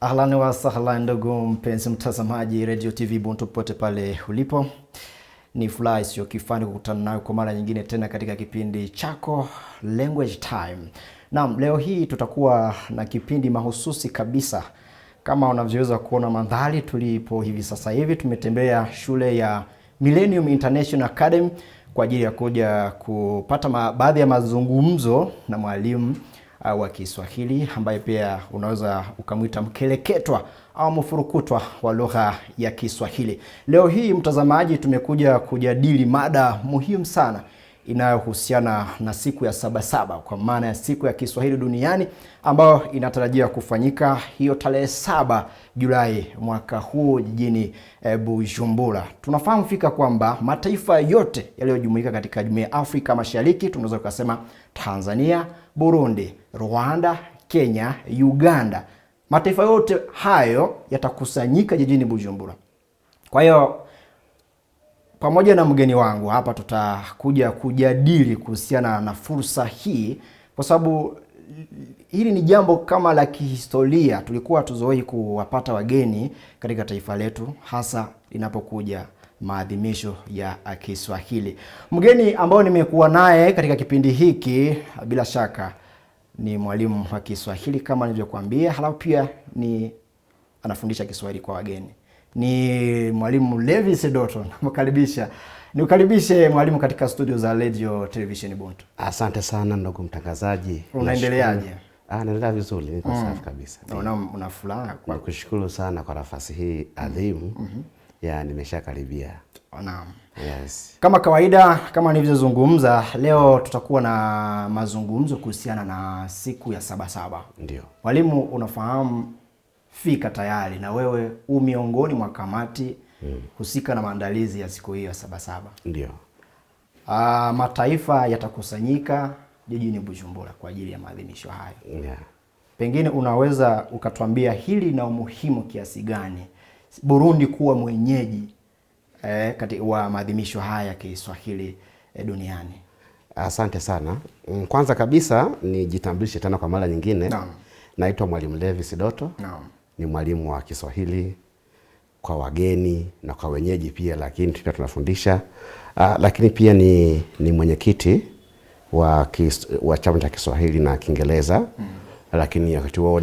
Ahlan wa sahlan ndugu mpenzi mtazamaji Radio TV Buntu pote pale ulipo. Ni furaha sio kifani kukutana nayo kwa mara nyingine tena katika kipindi chako Language Time. Naam, leo hii tutakuwa na kipindi mahususi kabisa. Kama unavyoweza kuona mandhari tulipo hivi sasa hivi, tumetembea shule ya Millennium International Academy kwa ajili ya kuja kupata baadhi ya mazungumzo na mwalimu wa Kiswahili ambaye pia unaweza ukamwita mkeleketwa au mfurukutwa wa lugha ya Kiswahili. Leo hii mtazamaji, tumekuja kujadili mada muhimu sana inayohusiana na siku ya Sabasaba, kwa maana ya siku ya Kiswahili duniani ambayo inatarajia kufanyika hiyo tarehe 7 Julai mwaka huu jijini Bujumbura. Tunafahamu fika kwamba mataifa yote yaliyojumuika katika Jumuiya ya Afrika Mashariki, tunaweza kusema Tanzania, Burundi, Rwanda, Kenya, Uganda, mataifa yote hayo yatakusanyika jijini Bujumbura. Kwa hiyo pamoja na mgeni wangu hapa tutakuja kujadili kuhusiana na fursa hii, kwa sababu hili ni jambo kama la kihistoria. Tulikuwa tuzoei kuwapata wageni katika taifa letu, hasa linapokuja maadhimisho ya Kiswahili. Mgeni ambao nimekuwa naye katika kipindi hiki bila shaka ni mwalimu wa Kiswahili kama nilivyokuambia, halafu pia anafundisha Kiswahili kwa wageni. Ni mwalimu Levis Doto. Niukaribishe mwalimu katika studio za Radio Television Buntu. Asante sana ndugu mtangazaji. Unaendeleaje? Naendelea vizuri, niko safi kabisa. Una furaha kwa kushukuru sana kwa nafasi hii adhimu. Nimeshakaribia. Naam. Yes. Kama kawaida, kama nilivyozungumza, leo tutakuwa na mazungumzo kuhusiana na siku ya Sabasaba. Ndio. Mwalimu, unafahamu fika tayari na wewe miongoni mwa kamati husika na maandalizi ya siku hiyo ya Sabasaba. Ndio. Mataifa yatakusanyika jijini Bujumbura kwa ajili ya maadhimisho hayo. Yeah. Pengine unaweza ukatuambia hili na umuhimu kiasi gani Burundi kuwa mwenyeji katika wa maadhimisho haya ya Kiswahili duniani? Asante sana. Kwanza kabisa nijitambulishe tena kwa mara nyingine. Naam. Naitwa Mwalimu Levis Doto. Naam. Ni mwalimu wa Kiswahili kwa wageni na kwa wenyeji pia, lakini pia tunafundisha. Lakini pia ni mwenyekiti wa chama cha Kiswahili na Kiingereza. Lakini wakati wao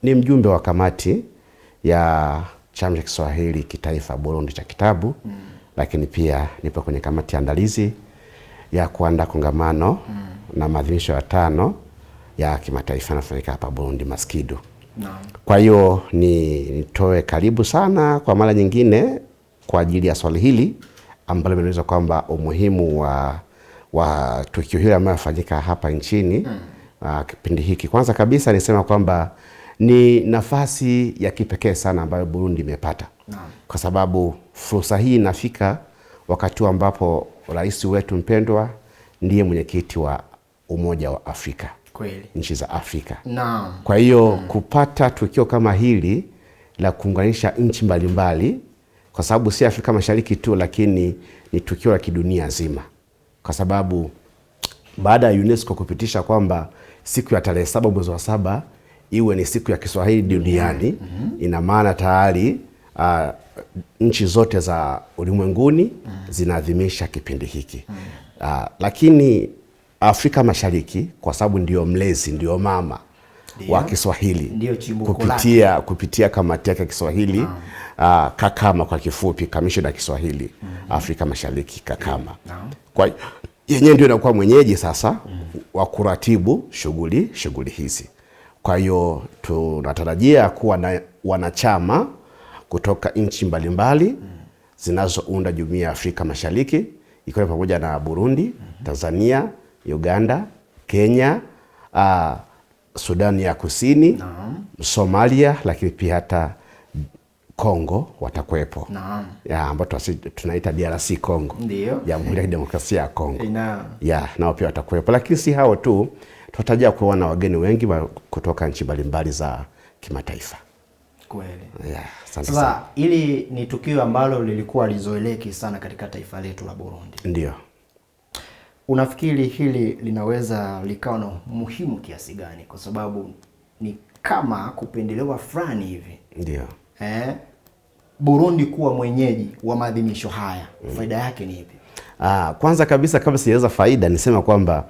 ni mjumbe wa kamati ya chama cha Kiswahili kitaifa Burundi cha kitabu. Lakini pia nipo kwenye kamati andalizi ya kuandaa kongamano na maadhimisho ya 5 ya kimataifa yanafanyika hapa Burundi Maskidu. Naam. Kwa hiyo nitoe karibu sana kwa mara nyingine kwa ajili ya swali hili ambalo limeeleza kwamba umuhimu wa tukio hili ambalo linafanyika hapa nchini kipindi hiki. Kwanza kabisa nisema kwamba ni nafasi ya kipekee sana ambayo Burundi imepata. Naam. Kwa sababu fursa hii inafika wakati ambapo rais wetu mpendwa ndiye mwenyekiti wa Umoja wa Afrika. Kweli. Nchi za Afrika. Naam. Kwa hiyo kupata tukio kama hili la kuunganisha nchi mbalimbali, kwa sababu si Afrika Mashariki tu, lakini ni tukio la kidunia nzima. Kwa sababu baada ya UNESCO kupitisha kwamba siku ya tarehe 7 mwezi wa 7 iwe ni siku ya Kiswahili duniani, ina maana tayari nchi zote za ulimwenguni zinaadhimisha kipindi hiki. Lakini Afrika Mashariki, kwa sababu ndio mlezi, ndio mama wa Kiswahili, kupitia kamati ya Kiswahili, Kakama kwa kifupi, Kamishna ya Kiswahili Afrika Mashariki, Kakama. Kwa yenyewe ndio inakuwa mwenyeji sasa wa kuratibu shughuli hizi. Kwa hiyo tunatarajia kuwa na wanachama kutoka nchi mbalimbali zinazounda Jumuiya ya Afrika Mashariki, ikiwa pamoja na Burundi, Tanzania, Uganda, Kenya, Sudani ya Kusini, Somalia, lakini pia hata Kongo watakuwepo. Naam. Ambao tunaita DRC Kongo. Ndio. Jamhuri ya Demokrasia ya Kongo. Naam. Nao pia watakuwepo. Lakini si hao tu, tunatarajia kuwa na wageni wengi kutoka nchi mbalimbali za kimataifa. Kweli. Sasa hili ni tukio ambalo lilikuwa lizoeleki sana katika taifa letu la Burundi. Ndio. Unafikiri hili linaweza likawa na muhimu kiasi gani? Kwa sababu ni kama kupendelewa fulani hivi. Ndio. Burundi kuwa mwenyeji wa maadhimisho haya, faida yake ni ipi? Kwanza kabisa kabla sijaeleza faida, nisema kwamba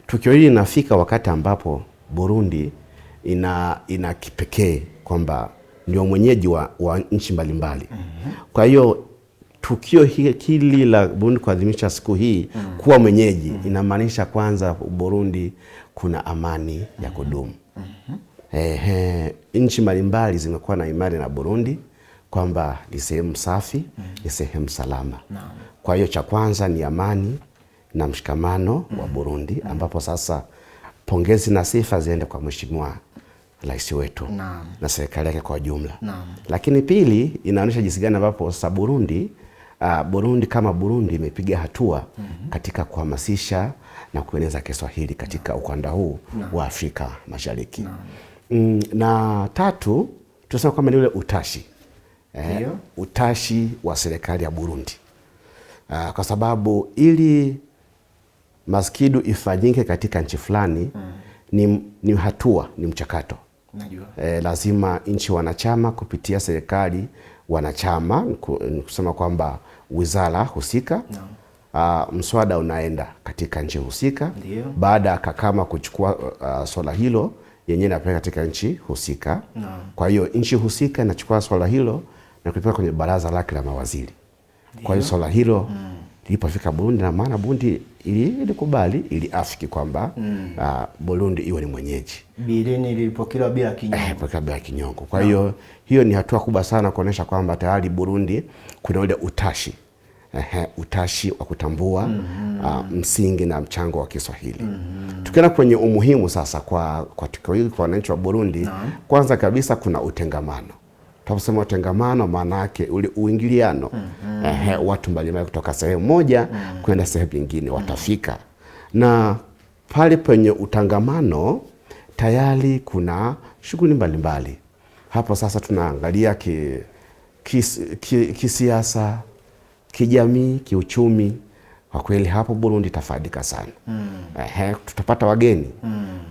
tukio hili linafika wakati ambapo Burundi ina kipekee kwamba ndio mwenyeji wa nchi mbalimbali. Kwa hiyo tukio hili la Burundi kuadhimisha siku hii kuwa mwenyeji inamaanisha kwanza Burundi kuna amani ya kudumu. Nchi mbalimbali zimekuwa na imani na Burundi kwamba ni sehemu safi, ni sehemu salama. Kwa hiyo cha kwanza ni amani na mshikamano wa Burundi, ambapo sasa pongezi na sifa ziende kwa Mheshimiwa Rais wetu na serikali yake kwa jumla. Lakini pili, inaonyesha jinsi gani ambapo sasa Burundi kama Burundi imepiga hatua katika kuhamasisha na kueneza Kiswahili katika ukanda huu wa Afrika Mashariki. Na tatu, tunasema kwamba ni ule utashi. Utashi wa serikali ya Burundi. Kwa sababu ili maskidu ifanyike katika nchi fulani ni hatua, ni mchakato. Lazima nchi wanachama kupitia serikali wanachama, kusema kwamba wizara husika, mswada unaenda katika nchi husika. Baada ya Kakama kuchukua swala hilo yenyewe napeleka katika nchi husika. Kwa hiyo nchi husika inachukua swala hilo na kulipeleka kwenye baraza lake la mawaziri. Kwa hiyo swala hilo lilipofika Burundi, na maana Burundi ilikubali, iliafiki kwamba Burundi iwe ni mwenyeji. Bilini lilipokelewa bila kinyongo. Bila kinyongo. Kwa hiyo hiyo ni hatua kubwa sana kuonesha kwamba tayari Burundi kuna ule utashi. Utashi wa kutambua msingi na mchango wa Kiswahili. Tukienda kwenye umuhimu sasa kwa tukio hili kwa wananchi wa Burundi, kwanza kabisa kuna utengamano. Tunaposema utengamano maana yake ule uingiliano. Watu mbalimbali kutoka sehemu moja kwenda sehemu nyingine watafika. Na pale penye utangamano tayari kuna shughuli mbalimbali. Hapo sasa tunaangalia kisiasa, kijamii, kiuchumi. Kwa kweli hapo Burundi tafaidika sana. Tutapata wageni.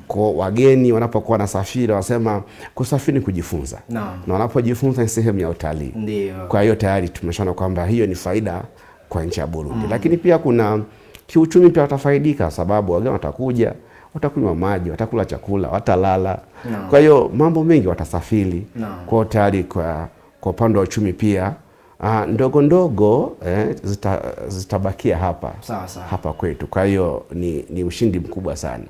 Kwa wageni wanapokuwa na safiri wasema kusafiri ni kujifunza. Na wanapojifunza ni sehemu ya utalii. Kwa hiyo tayari tumeshaona kwamba hiyo ni faida kwa nchi ya Burundi. Lakini pia kuna kiuchumi pia watafaidika, sababu wageni watakuja, watakunywa maji, watakula chakula, watalala. Kwa hiyo mambo mengi watasafiri. Kwa hiyo tayari kwa upande wa uchumi pia ndogo ndogo zitabakia hapa kwetu. Kwa hiyo ni ushindi mkubwa sana.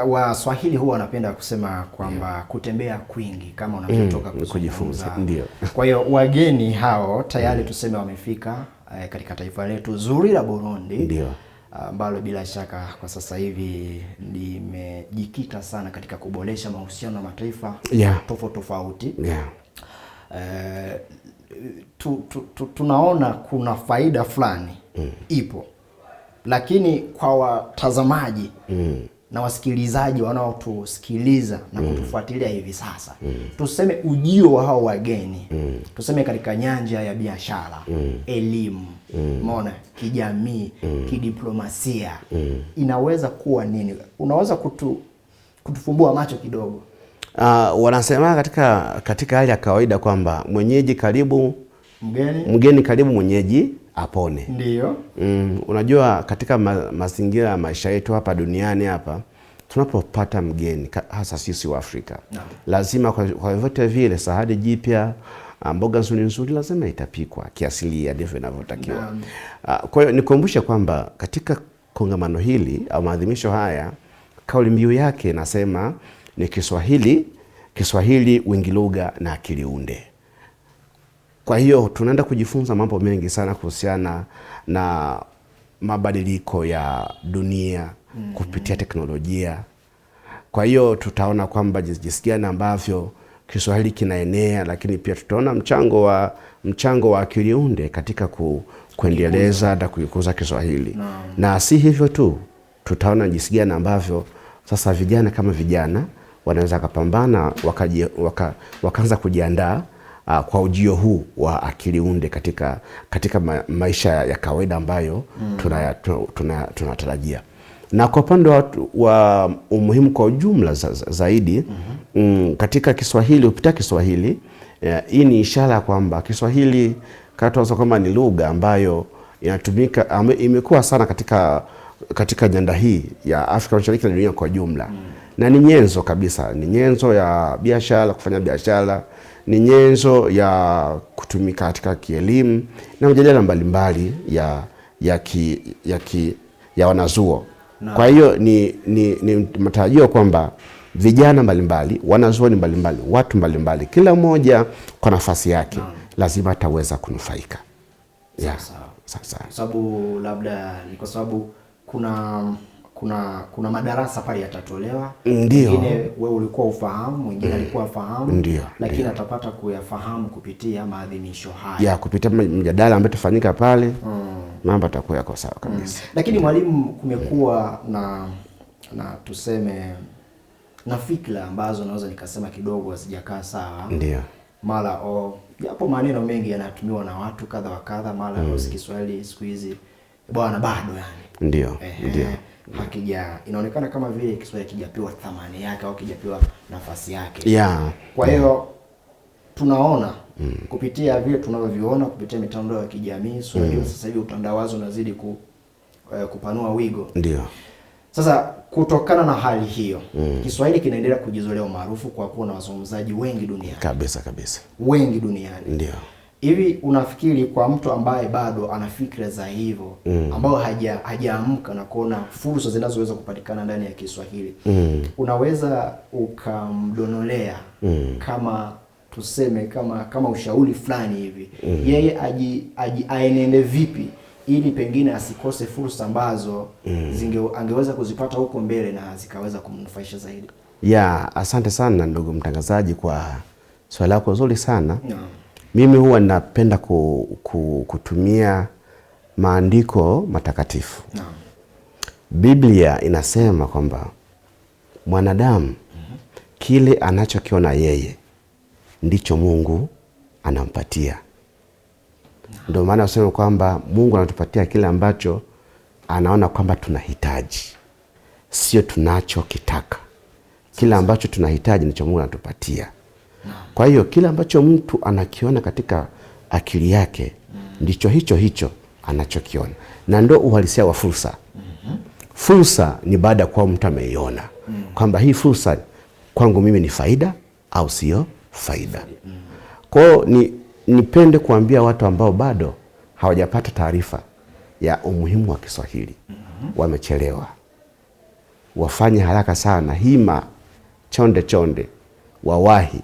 Waswahili huwa wanapenda kusema kwamba kutembea kwingi kama unavyotoka kujifunza. Ndio. Kwa hiyo wageni hao tayari tuseme wamefika katika taifa letu zuri la Burundi. Ndio. Ambalo bila shaka kwa sasa hivi limejikita sana katika kuboresha mahusiano na mataifa tofauti. Tunaona kuna faida fulani ipo, lakini kwa watazamaji na wasikilizaji wanaotusikiliza na kutufuatilia hivi sasa, tuseme ujio wa hao wageni, tuseme katika nyanja ya biashara, elimu, kijamii, kidiplomasia, inaweza kuwa nini? Unaweza kutufumbua macho kidogo? Wanasema katika hali ya kawaida kwamba mwenyeji karibu mgeni karibu mwenyeji apone. Ndio. Unajua katika mazingira ya maisha yetu hapa duniani hapa, tunapopata mgeni hasa sisi wa Afrika, lazima kwa vyote vile sahadi jipya, mboga nzuri lazima itapikwa kiasilia ndivyo inavyotakiwa. Kwa hiyo nikumbushe kwamba katika kongamano hili au maadhimisho haya, kauli mbiu yake inasema ni Kiswahili wingi lugha na akili unde. Kwa hiyo tunaenda kujifunza mambo mengi sana kuhusiana na mabadiliko ya dunia kupitia teknolojia. Kwa hiyo tutaona kwamba jinsi gani ambavyo Kiswahili kinaenea, lakini pia tutaona mchango wa akili unde katika kuendeleza na kuikuza Kiswahili. Na si hivyo tu, tutaona jinsi gani ambavyo sasa vijana wanaweza kupambana wakaanza kujiandaa kwa ujio huu wa akili unde katika maisha ya kawaida ambayo tunatarajia. Na kwa upande wa umuhimu kwa ujumla zaidi, katika Kiswahili, kupitia Kiswahili, hii ni ishara kwamba Kiswahili katoza kama ni lugha ambayo inatumika, imekuwa sana katika nyanda hii ya Afrika Mashariki na dunia kwa jumla. Na ni nyenzo kabisa, ni nyenzo ya biashara, kufanya biashara, ni nyenzo ya kutumika katika kielimu na mjadala mbalimbali ya wanazuo. Kwa hiyo ni matarajio kwamba vijana mbalimbali, wanazuoni mbalimbali, watu mbalimbali, kila mmoja kwa nafasi yake lazima ataweza kunufaika. Sasa sababu labda ni kwa sababu kuna madarasa pale yatatolewa. Mwingine wewe ulikuwa ufahamu, mwingine alikuwa afahamu, lakini atapata kuyafahamu kupitia maadhimisho haya. Kupitia mjadala ambao tufanyika pale, mambo yatakuwa yako sawa kabisa. Lakini mwalimu, kumekuwa na tuseme na fikra ambazo naweza nikasema kidogo hazijakaa sawa. Mara japo maneno mengi yanatumiwa na watu kadha wa kadha, mara Kiswahili siku hizi bwana bado yani. Inaonekana kama vile Kiswahili kijapewa thamani yake au kijapewa nafasi yake. Kwa hiyo tunaona kupitia vile tunavyoviona kupitia mitandao ya kijamii, sasa hivi utandawazi unazidi kupanua wigo. Sasa kutokana na hali hiyo, Kiswahili kinaendelea kujizolea umaarufu kwa kuwa na wazungumzaji wengi duniani. Kabisa. Wengi duniani. Hivi unafikiri kwa mtu ambaye bado ana fikra za hivyo, ambao hajaamka na kuona fursa zinazoweza kupatikana ndani ya Kiswahili, unaweza ukamdonolea kama tuseme kama ushauri fulani hivi, yeye aenende vipi ili pengine asikose fursa ambazo angeweza kuzipata huko mbele na zikaweza kumnufaisha zaidi? Asante sana ndugu mtangazaji kwa swali lako zuri sana. Mimi huwa napenda kutumia maandiko matakatifu. Biblia inasema kwamba mwanadamu kile anachokiona yeye ndicho Mungu anampatia. Ndio maana nasema kwamba Mungu anatupatia kile ambacho anaona kwamba tunahitaji, sio tunachokitaka. Kile ambacho tunahitaji ndicho Mungu anatupatia. Kwa hiyo kile ambacho mtu anakiona katika akili yake ndicho hicho anachokiona. Na ndio uhalisia wa fursa. Fursa ni baada kwa mtu ameiona kwamba hii fursa kwangu mimi ni faida au sio faida. Kwa hiyo nipende kuambia watu ambao bado hawajapata taarifa ya umuhimu wa Kiswahili, wamechelewa. Wafanye haraka sana, hima chonde wawahi,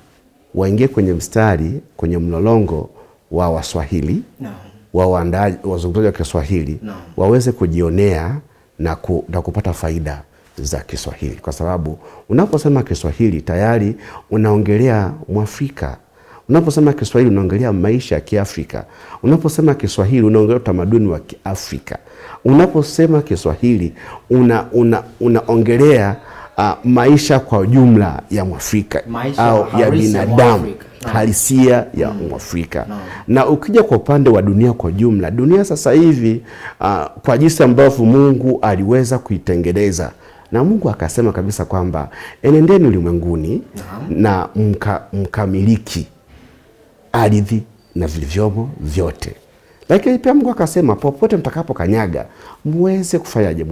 waingie kwenye mstari, kwenye mlolongo wa Waswahili, wazungumzaji wa Kiswahili, waweze kujionea na kupata faida za Kiswahili. Kwa sababu unaposema Kiswahili tayari unaongelea Mwafrika. Unaposema Kiswahili unaongelea maisha ya Kiafrika. Unaposema Kiswahili unaongelea utamaduni wa Kiafrika. Unaposema Kiswahili unaongelea maisha kwa jumla ya Mwafrika au ya binadamu halisia ya Mwafrika. Na ukija kwa upande wa dunia kwa jumla, dunia sasa hivi kwa jinsi ambavyo Mungu aliweza kuitengeneza, na Mungu akasema kabisa kwamba enendeni ulimwenguni na mkamiliki ardhi na vilivyomo vyote. Lakini pia Mungu akasema popote mtakapo kanyaga muweze kufanyaje,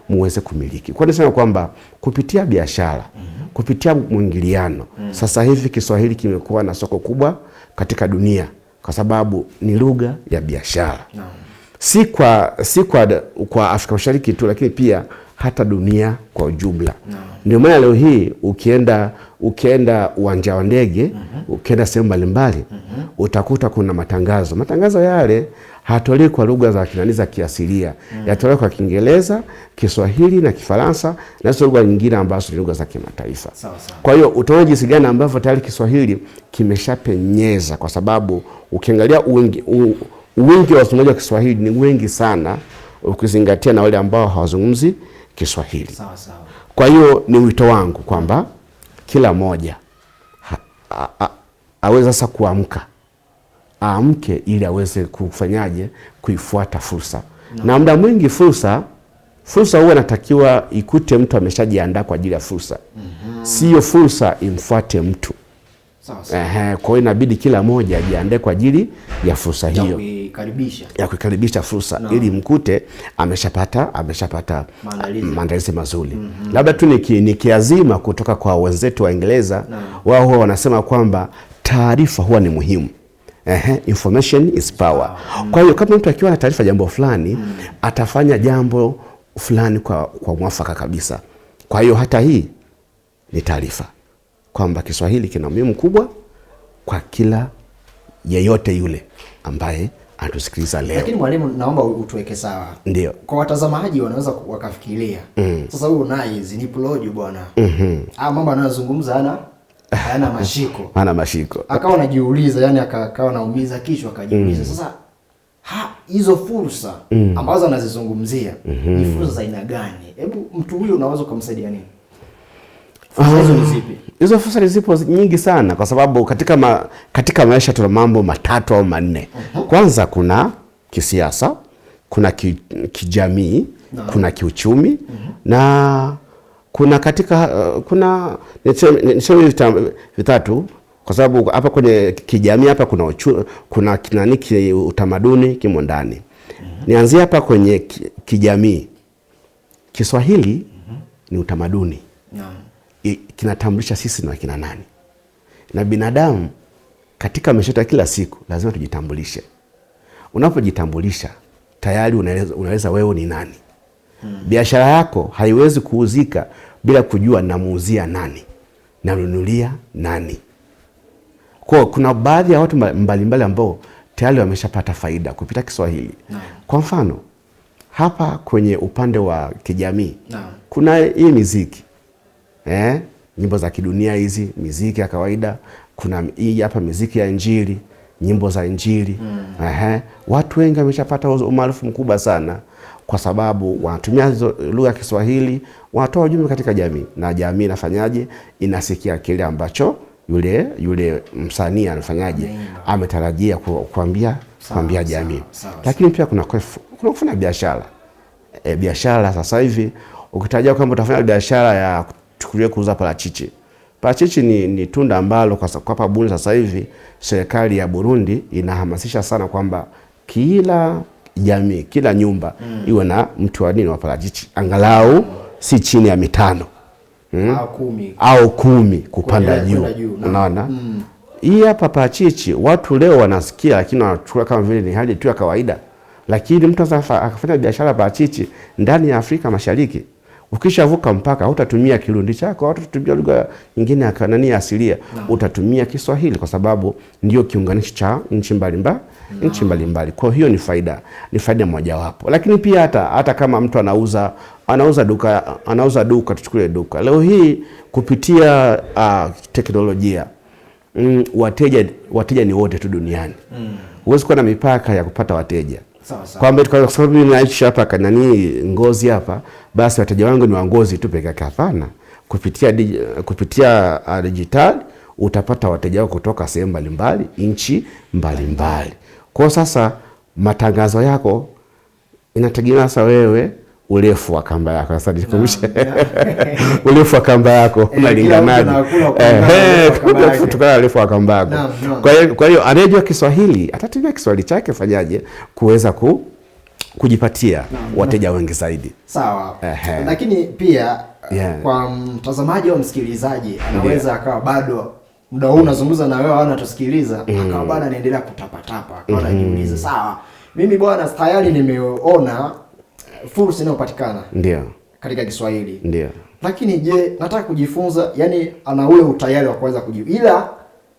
muweze kumiliki. Kwa nini kwamba kupitia biashara, kupitia mwingiliano, sasa hivi Kiswahili kimekuwa na soko kubwa katika dunia kwa sababu ni lugha ya biashara. Si kwa Afrika Mashariki tu, lakini pia hata dunia kwa ujumla. Ndio maana leo hii ukienda uwanja wa ndege, ukienda sehemu mbalimbali, utakuta kuna matangazo yale hatolewi kwa lugha za kinani za kiasilia, yatolewa kwa Kiingereza, Kiswahili na Kifaransa na lugha nyingine ambazo ni lugha za kimataifa. Kwa hiyo utaona jinsi gani ambavyo tayari Kiswahili kimeshapenyeza, kwa sababu ukiangalia wingi wa wazungumzaji wa Kiswahili ni wengi sana ukizingatia na wale ambao hawazungumzi Kiswahili. Kwa hiyo ni wito wangu kwamba kila moja aweza sasa aamke ili aweze kufanyaje, kuifuata fursa. Na muda mwingi fursa Fursa huwa natakiwa ikute mtu ameshajiandaa kwa ajili ya fursa. Sio fursa imfuate mtu. Sawa. Kwa hiyo inabidi kila mmoja ajiandae kwa ajili ya fursa hiyo. Ya kukaribisha fursa ili mkute ameshapata maandalizi mazuri. Labda tu nikiazima kutoka kwa wenzetu wa Uingereza, wao huwa wanasema kwamba taarifa huwa ni muhimu. Information is power. Kwa hiyo kama mtu akiwa na taarifa jambo fulani, atafanya jambo fulani kwa mwafaka kabisa. Kwa hiyo hata hii ni taarifa kwamba Kiswahili kina umuhimu mkubwa kwa kila yeyote yule ambaye anatusikiliza leo. Lakini mwalimu, naomba utuweke sawa. Ndio. Kwa watazamaji wanaweza wakafikiria, sasa huyu naye zinipolojo bwana. Mambo anayozungumza hana mashiko. Hana mashiko. Akawa anajiuliza, yani akawa anaumiza kichwa akajiuliza. Sasa hizo fursa ambazo anazizungumzia ni fursa za aina gani? Hebu mtu huyu unaweza kumsaidia nini? Hizo ni zipi? Hizo fursa zipo nyingi sana, kwa sababu katika maisha tuna mambo matatu au manne. Kwanza kuna kisiasa, kuna kijamii, kuna kiuchumi, na kuna kuna niseme vitatu, kwa sababu hapa kwenye kijamii hapa kuna utamaduni kimo ndani. Nianzie hapa kwenye kijamii. Kiswahili ni utamaduni. Kinatambulisha sisi na kina nani. Na binadamu katika maisha ya kila siku lazima tujitambulishe. Unapojitambulisha tayari unaweza wewe ni nani. Biashara yako haiwezi kuuzika bila kujua namuuzia nani, nanunulia nani. Kwa kuna baadhi ya watu mbalimbali ambao tayari wameshapata faida kupitia Kiswahili. Kwa mfano, hapa kwenye upande wa kijamii kuna hii muziki. Nyimbo za kidunia hizi, muziki ya kawaida, kuna hii hapa muziki ya Injili, nyimbo za Injili. Watu wengi wameshapata umaarufu mkubwa sana kwa sababu wanatumia lugha ya Kiswahili, wanatoa ujumbe katika jamii, na jamii inafanyaje? Inasikia kile ambacho yule msanii anafanyaje, ametarajia kuambia jamii. Lakini pia kuna kufanya biashara. Biashara sasa hivi ukitajia kwamba utafanya biashara ya kuuza parachichi. Parachichi ni tunda ambalo kwa hapa Burundi sasa hivi serikali ya Burundi inahamasisha sana kwamba kila jamii, kila nyumba iwe na mti wa parachichi, angalau si chini ya 5 au 10 kupanda juu. Unaona? Hii hapa parachichi watu leo wanasikia, lakini wanachukua kama vile ni hali tu ya kawaida. Lakini mtu akafanya biashara parachichi ndani ya Afrika Mashariki, ukishavuka mpaka hutatumia Kirundi chako, hutatumia lugha nyingine ya asilia, utatumia Kiswahili kwa sababu ndio kiunganishi cha nchi mbalimbali. Kwa hiyo ni faida mojawapo. Lakini pia hata kama mtu anauza duka, tuchukue duka. Leo hii kupitia teknolojia, wateja ni wote tu duniani. Huwezi kuwa na mipaka ya kupata wateja. Kwa sababu mimi naishi hapa Ngozi hapa, basi wateja wangu ni wa Ngozi tu peke yake. Hapana. Kupitia digital utapata wateja wako kutoka sehemu mbalimbali, nchi mbalimbali. Kwa sasa matangazo yako inategemea sasa wewe urefu wa kamba yako. Sasa nikumbushe urefu wa kamba yako unalinganaje? Kutokana na urefu wa kamba yako. Kwa hiyo anayejua Kiswahili atatumia Kiswahili chake fanyaje kuweza kujipatia wateja wengi zaidi. Sawa. Lakini pia kwa mtazamaji au msikilizaji anaweza akawa bado muda huu unazungumza na wewe au unatusikiliza, akawa bado anaendelea kutapatapa, akawa anajiuliza, sawa, mimi bwana tayari nimeona fursa inayopatikana katika Kiswahili. Ndio. Lakini je, nataka kujifunza, yani ana ule utayari wa kuweza kujifunza, ila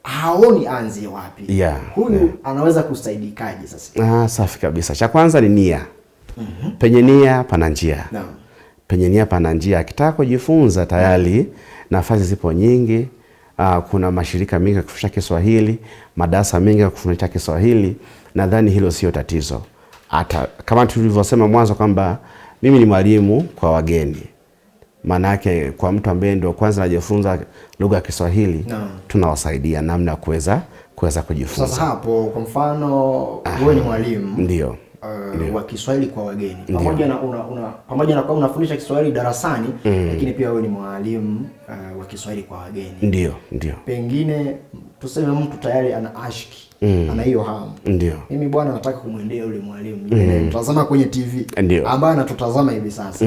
haoni anzie wapi. Huyu anaweza kusaidikaje sasa? Safi kabisa. Cha kwanza ni nia. Penye nia pana njia. Penye nia pana njia. Akitaka kujifunza tayari nafasi zipo nyingi. Kuna mashirika mengi ya kufundisha Kiswahili, madarasa mengi ya kufundisha Kiswahili. Nadhani hilo sio tatizo. Hata kama tulivyosema mwanzo kwamba mimi ni mwalimu kwa wageni. Maana yake kwa mtu ambaye ndio kwanza anajifunza lugha ya Kiswahili, tunawasaidia namna kuweza kujifunza. Sasa hapo kwa mfano wewe ni mwalimu. Ndio. wa Kiswahili kwa wageni. Pamoja na pamoja na kwa unafundisha Kiswahili darasani, lakini pia wewe ni mwalimu wa Kiswahili kwa wageni. Ndio. Pengine tuseme mtu tayari ana ashiki, ana hiyo hamu. Mimi bwana nataka kumwendea yule mwalimu mtazama kwenye TV ambaye anatutazama hivi sasa.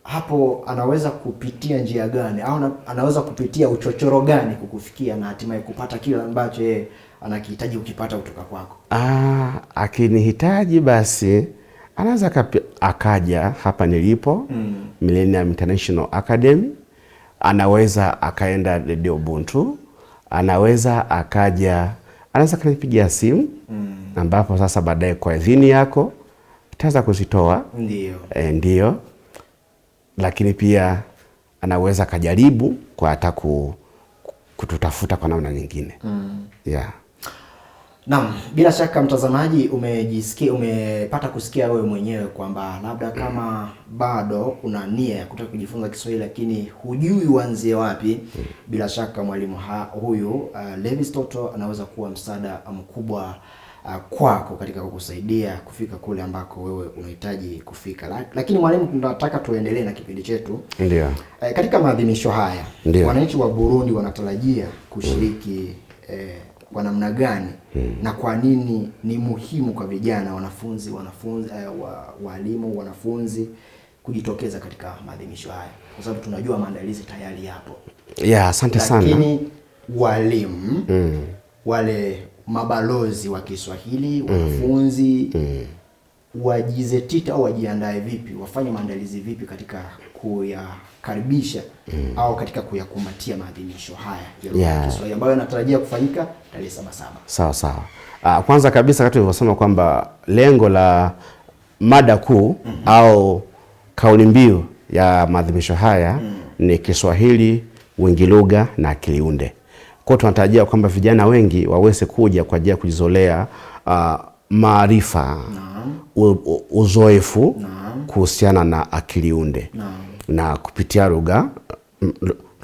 Hapo anaweza kupitia njia gani au anaweza kupitia uchochoro gani kukufikia na hatimaye kupata kile ambacho yeye anakihitaji ukipata kutoka kwako? Akinihitaji basi anaweza akaja hapa nilipo Millennium International Academy, anaweza akaenda Radio Ubuntu, anaweza akaja, anaweza kanipigia simu ambapo sasa baadaye kwa idhini yako itaanza kuzitoa. Ndio. Lakini pia anaweza kajaribu kwa hata kututafuta kwa namna nyingine. Naam, bila shaka mtazamaji umepata kusikia wewe mwenyewe kwamba labda kama bado una nia ya kutaka kujifunza Kiswahili lakini hujui uanzie wapi, bila shaka mwalimu huyu Levis Toto anaweza kuwa msaada mkubwa kwako katika kukusaidia kufika kule ambako wewe unahitaji kufika. Lakini mwalimu, tunataka tuendelee na kipindi chetu. Ndio. Katika maadhimisho haya wananchi wa Burundi wanatarajia kushiriki kwa namna gani na kwa nini ni muhimu kwa vijana, wanafunzi, walimu, wanafunzi kujitokeza katika maadhimisho haya? Kwa sababu tunajua maandalizi tayari yapo. Asante sana. Lakini walimu wale mabalozi wa Kiswahili, wanafunzi wajizatiti au wajiandae vipi, wafanye maandalizi vipi katika kuyakaribisha au katika kuyakumbatia maadhimisho haya ya Kiswahili ambayo yanatarajia kufanyika tarehe 7/7? Sawa. Kwanza kabisa kati tulivyosema kwamba lengo la mada kuu au kauli mbiu ya maadhimisho haya ni Kiswahili, wingi lugha na akili unde. Kwa tunatarajia kwamba vijana wengi waweze kuja kwa ajili ya kujizolea maarifa, uzoefu kuhusiana na akili unde na kupitia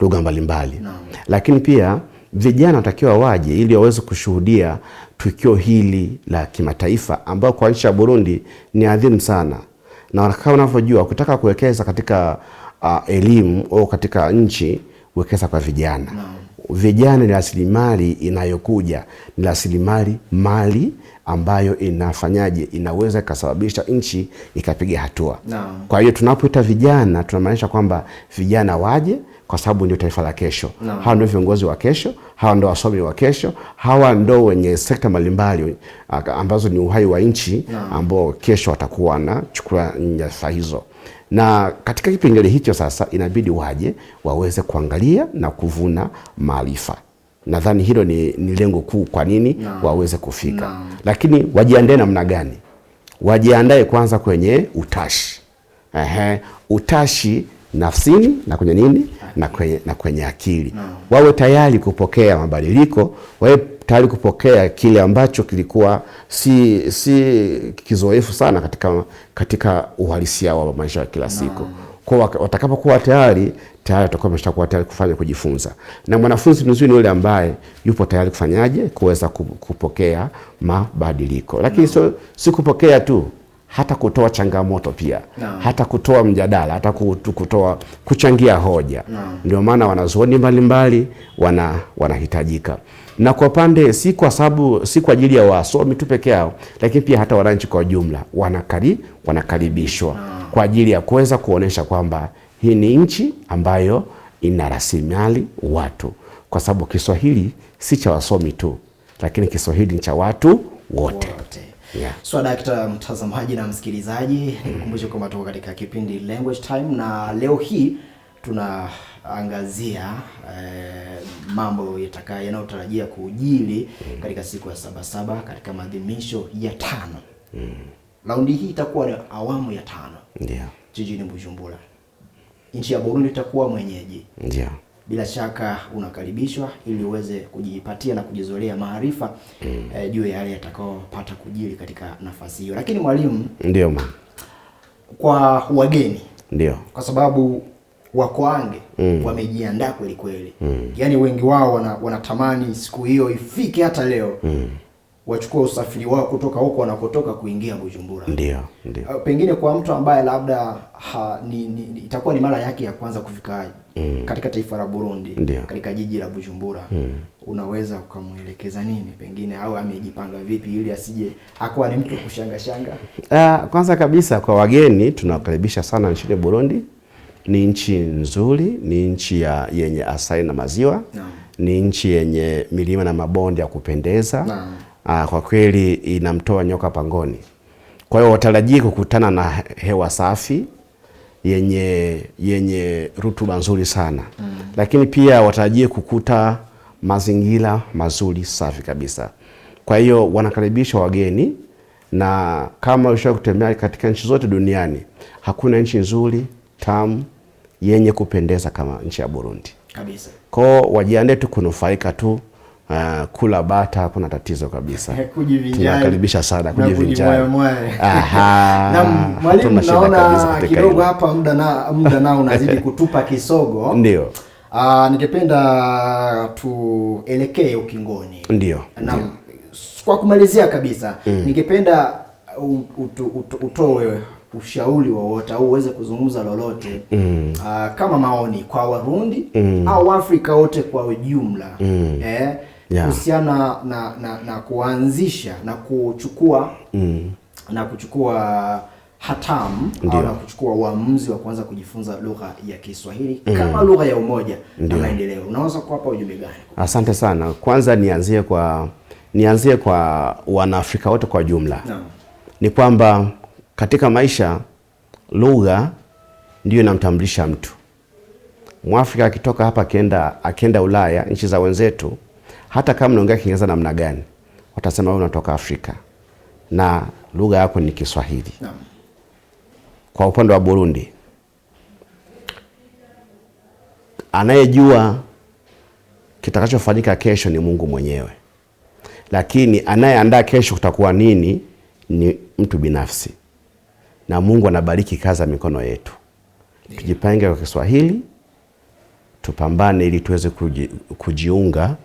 lugha mbalimbali. Lakini pia vijana watakiwa waje ili waweze kushuhudia tukio hili la kimataifa ambao kwa nchi ya Burundi ni adhimu sana. Na kama unavyojua kutaka kuwekeza katika elimu au katika nchi, wekeza kwa vijana. Vijana ni rasilimali inayokuja, ni rasilimali mali ambayo inaweza kusababisha nchi ikapiga hatua. Kwa hiyo tunapoita vijana tunamaanisha kwamba vijana waje, kwa sababu ndio taifa la kesho. Hawa ndio viongozi wa kesho, hawa ndio wasomi wa kesho, hawa ndio wenye sekta mbalimbali ambazo ni uhai wa nchi ambao kesho watakuwa na chukua nyadhifa hizo. Na katika kipengele hicho sasa inabidi waje waweze kuangalia na kuvuna maarifa. Nadhani hilo ni lengo kuu kwa nini waweze kufika. Lakini wajiandae namna gani? Wajiandae kwanza kwenye utashi. Utashi nafsini na kwenye nini? Na kwenye akili. Wawe tayari kupokea mabadiliko, wawe tayari kupokea kile ambacho kilikuwa si kizoefu sana katika uhalisia wa maisha ya kila siku. Kwa watakapokuwa tayari watakuwa wameshakuwa tayari kufanya kujifunza. Na mwanafunzi mzuri ni yule ambaye yupo tayari kufanyaje? Kuweza kupokea mabadiliko. Lakini si kupokea tu, hata kutoa changamoto pia. Hata kutoa mjadala, hata kuchangia hoja. Ndio maana wanazuoni mbalimbali wanahitajika. Na kwa pande si kwa ajili ya wasomi tu peke yao, lakini pia hata wananchi kwa jumla wanakaribishwa kwa ajili ya kuweza kuonesha kwamba hii ni nchi ambayo ina rasilimali watu, kwa sababu Kiswahili si cha wasomi tu, lakini Kiswahili ni cha watu wote. Dakta mtazamaji na msikilizaji, nikukumbushe kwamba tuko katika kipindi Language Time, na leo hii tunaangazia mambo yanayotarajia kujili katika siku ya 7/7 katika maadhimisho ya 5. Raundi hii itakuwa ni awamu ya 5. Jijini Bujumbura. Nchi ya Burundi itakuwa mwenyeji. Bila shaka unakaribishwa ili uweze kujipatia na kujizolea maarifa juu ya yale yatakayopata kujili katika nafasi hiyo. Lakini mwalimu, kwa wageni, kwa sababu Wakwange wamejiandaa kweli. Yaani wengi wao wanatamani siku hiyo ifike hata leo. wachukua usafiri wao kutoka huko wanakotoka kuingia Bujumbura. Ndio. Pengine kwa mtu ambaye labda itakuwa ni mara yake ya kwanza kufika katika taifa la Burundi, katika jiji la Bujumbura, unaweza ukamuelekeza nini pengine, au amejipanga vipi ili asije akawa ni mtu kushanga? Kwanza kabisa kwa wageni tunawakaribisha sana nchini Burundi. Ni nchi nzuri, ni nchi yenye asali na maziwa. Ni nchi yenye milima na mabonde ya kupendeza. Kwa kweli inamtoa nyoka pangoni. Kwa hiyo watarajie kukutana na hewa safi yenye rutuba nzuri sana. Lakini pia watarajie kukuta mazingira mazuri safi kabisa. Kwa hiyo wanakaribisha wageni, na kama ushawahi kutembea katika nchi zote duniani, hakuna nchi nzuri, tamu, yenye kupendeza kama nchi ya Burundi. Kabisa. Kwa wajiandae tu kunufaika tu, kula bata, hakuna tatizo kabisa. Tunakaribisha sana kujivinjari. Na mwalimu, naona kidogo hapa muda nao unazidi kutupa kisogo. Ndio. Ningependa tuelekee ukingoni. Ndio. Kwa kumalizia kabisa, ningependa utoe ushauri wowote au uweze kuzungumza lolote kama maoni kwa Warundi au Afrika wote kwa ujumla kuhusiana na kuanzisha na kuchukua hatamu au na kuchukua uamuzi wa kuanza kujifunza lugha ya Kiswahili kama lugha ya umoja na maendeleo. Unaweza kuwapa ujumbe gani? Asante sana. Kwanza nianzie kwa Wanaafrika wote kwa jumla. Ni kwamba katika maisha lugha ndio inamtambulisha mtu. Mwafrika akitoka hapa akienda Ulaya, nchi za wenzetu, hata kama unaongea Kiingereza namna gani, watasema wewe unatoka Afrika na lugha yako ni Kiswahili. Kwa upande wa Burundi, anayejua kitakachofanyika kesho ni Mungu mwenyewe. Lakini anayeandaa kesho kutakuwa nini ni mtu binafsi. Na Mungu anabariki kazi ya mikono yetu. Tujipange kwa Kiswahili, tupambane ili tuweze kujiunga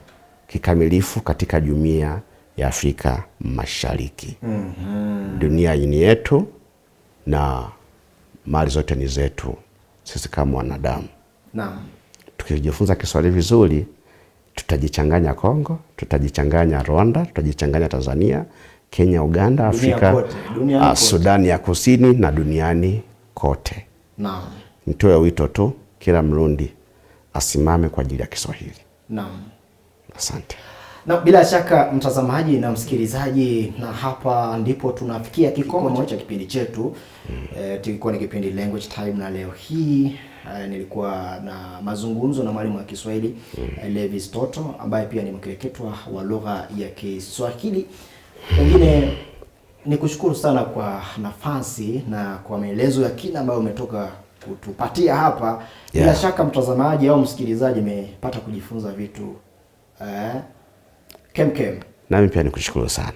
kikamilifu katika Jumuiya ya Afrika Mashariki. Dunia ni yetu na mali zote ni zetu sisi kama wanadamu. Tukijifunza Kiswahili vizuri, tutajichanganya Kongo, tutajichanganya Rwanda, tutajichanganya Tanzania, Kenya, Uganda, Afrika, Sudani ya Kusini na duniani kote. Nitoe wito tu kila Mrundi asimame kwa ajili ya Kiswahili. Asante. Na bila shaka mtazamaji na msikilizaji, na hapa ndipo tunafikia kikomo cha kipindi chetu. Tulikuwa ni kipindi Language Time, na leo hii nilikuwa na mazungumzo na mwalimu wa Kiswahili Levis Toto, ambaye pia ni mkereketwa wa lugha ya Kiswahili. Pengine nikushukuru sana kwa nafasi na kwa maelezo ya kina ambayo umetoka kutupatia hapa. Bila shaka mtazamaji au msikilizaji amepata kujifunza vitu kem. Nami pia nikushukuru sana.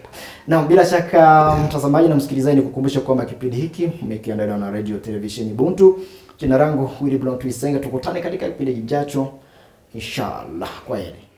Na bila shaka mtazamaji na msikilizaji, nikukumbusha kwamba kipindi hiki kimeandaliwa na Radio Television Ubuntu. Jina langu Willy Blount Wisenga. Tukutane katika kipindi kijacho inshallah. Kwaheri.